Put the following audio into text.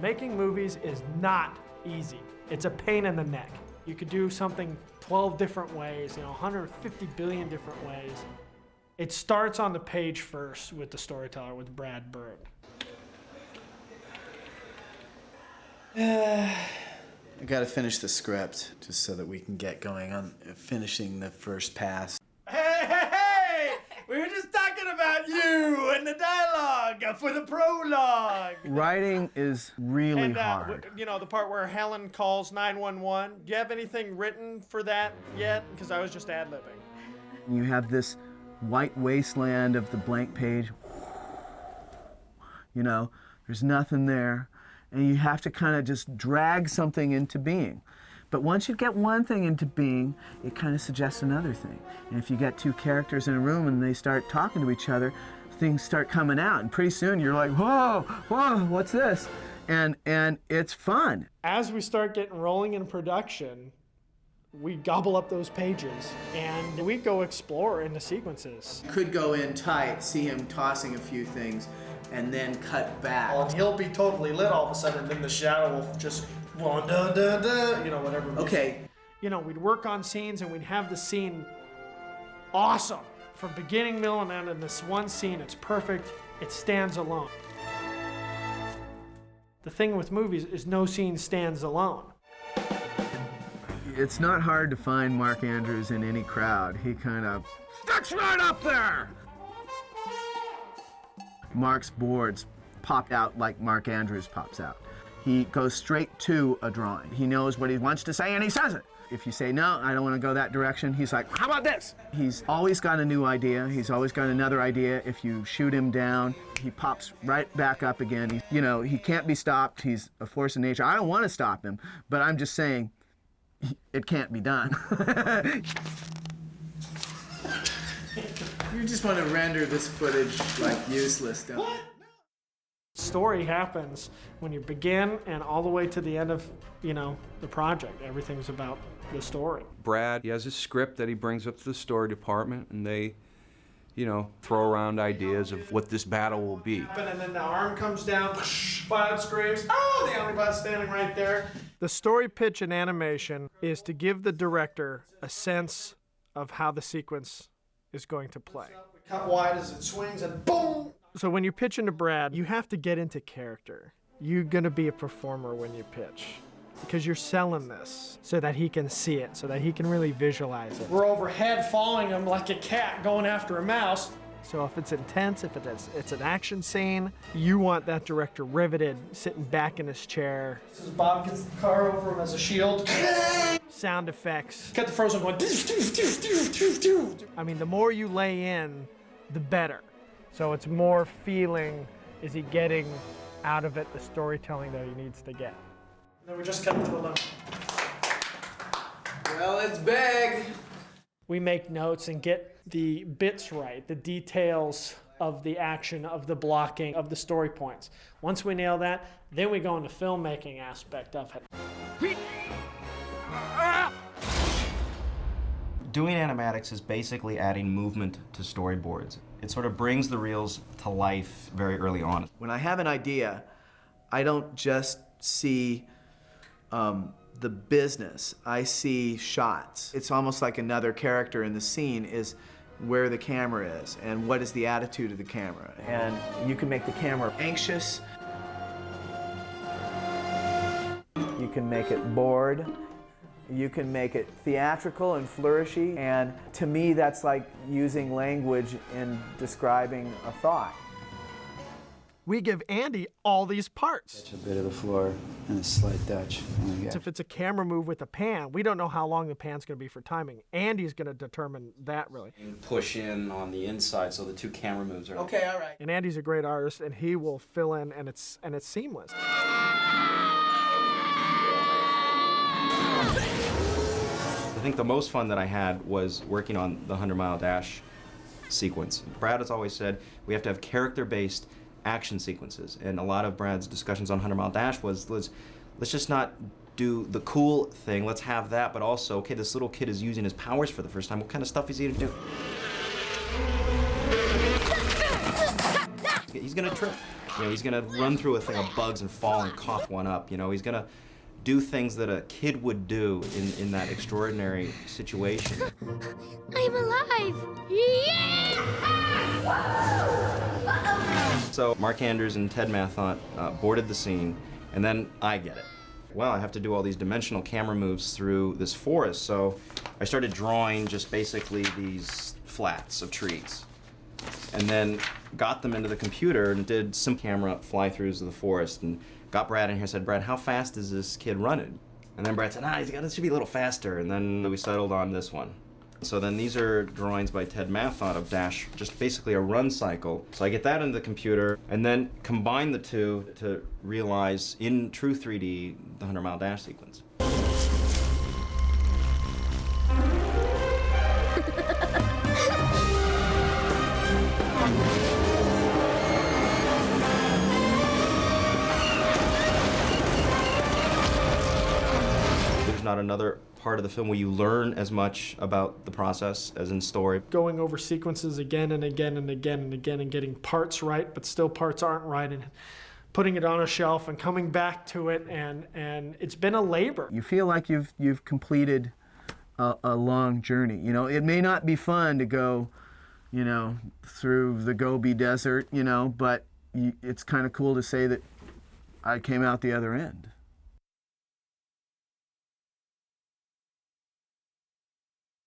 Making movies is not easy. It's a pain in the neck. You could do something 12 different ways, 150 billion different ways. It starts on the page first with the storyteller, with Brad Bird. I gotta finish the script just so that we can get going on finishing the first pass. Hey! We were just talking about you and the dialogue for the prologue. Writing is really hard. The part where Helen calls 911. Do you have anything written for that yet? Because I was just ad-libbing. You have this white wasteland of the blank page. There's nothing there. And you have to kind of just drag something into being. But once you get one thing into being, it kind of suggests another thing. And if you get two characters in a room and they start talking to each other, things start coming out. And pretty soon you're like, whoa, what's this? And it's fun. As we start getting rolling in production, we gobble up those pages and we go explore in the sequences. Could go in tight, see him tossing a few things, and then cut back. Well, he'll be totally lit all of a sudden, and then the shadow will just, whatever. Okay. We'd work on scenes and we'd have the scene awesome. From beginning, middle, and end, in this one scene, it's perfect, it stands alone. The thing with movies is no scene stands alone. It's not hard to find Mark Andrews in any crowd. He kind of sticks right up there. Mark's boards pop out like Mark Andrews pops out. He goes straight to a drawing. He knows what he wants to say and he says it. If you say, no, I don't want to go that direction, he's like, how about this? He's always got a new idea. He's always got another idea. If you shoot him down, he pops right back up again. He can't be stopped. He's a force of nature. I don't want to stop him, but I'm just saying it can't be done. You just want to render this footage like useless, don't you? Story happens when you begin and all the way to the end of, the project. Everything's about the story. Brad, he has a script that he brings up to the story department, and they, throw around ideas of what this battle will be. And then the arm comes down, Bob screams, oh, the Omnibot's standing right there. The story pitch in animation is to give the director a sense of how the sequence is going to play. Cut wide as it swings and boom! So when you pitch into Brad, you have to get into character. You're gonna be a performer when you pitch, because you're selling this so that he can see it, so that he can really visualize it. We're overhead following him like a cat going after a mouse. So if it's intense, if it's an action scene, you want that director riveted, sitting back in his chair. As Bob gets the car over him as a shield. Sound effects. Got the Frozen going. I mean, the more you lay in, the better. So it's more feeling, is he getting out of it the storytelling that he needs to get. And then we just cut to the limit. Well, it's big. We make notes and get the bits right, the details of the action, of the blocking, of the story points. Once we nail that, then we go into filmmaking aspect of it. Doing animatics is basically adding movement to storyboards. It sort of brings the reels to life very early on. When I have an idea, I don't just see the business. I see shots. It's almost like another character in the scene is where the camera is and what is the attitude of the camera. And you can make the camera anxious. You can make it bored. You can make it theatrical and flourishy. And to me, that's like using language in describing a thought. We give Andy all these parts. Touch a bit of the floor and a slight touch. If it's a camera move with a pan, we don't know how long the pan's going to be for timing. Andy's going to determine that, really. And push in on the inside so the two camera moves are... Okay, all right. And Andy's a great artist, and he will fill in, and it's seamless. I think the most fun that I had was working on the 100 Mile Dash sequence. Brad has always said we have to have character-based action sequences, and a lot of Brad's discussions on 100 Mile Dash was let's just not do the cool thing, let's have that, but also, okay, this little kid is using his powers for the first time, what kind of stuff is he gonna do? He's gonna trip. You know, he's gonna run through a thing of bugs and fall and cough one up. You know, he's gonna do things that a kid would do in that extraordinary situation. I'm alive! Yeah! So Mark Andrews and Ted Mathot boarded the scene, and then I get it. Well, I have to do all these dimensional camera moves through this forest, so I started drawing just basically these flats of trees, and then got them into the computer and did some camera fly-throughs of the forest, and got Brad in here and said, Brad, how fast is this kid running? And then Brad said, it should be a little faster, and then we settled on this one. So then these are drawings by Ted Mathot of Dash, just basically a run cycle. So I get that into the computer and then combine the two to realize in true 3D the 100 Mile Dash sequence. There's not another part of the film where you learn as much about the process as in story. Going over sequences again and again and again and again and getting parts right, but still parts aren't right, and putting it on a shelf and coming back to it, and it's been a labor. You feel like you've completed a long journey. You know, it may not be fun to go, you know, through the Gobi Desert, you know, but it's kind of cool to say that I came out the other end.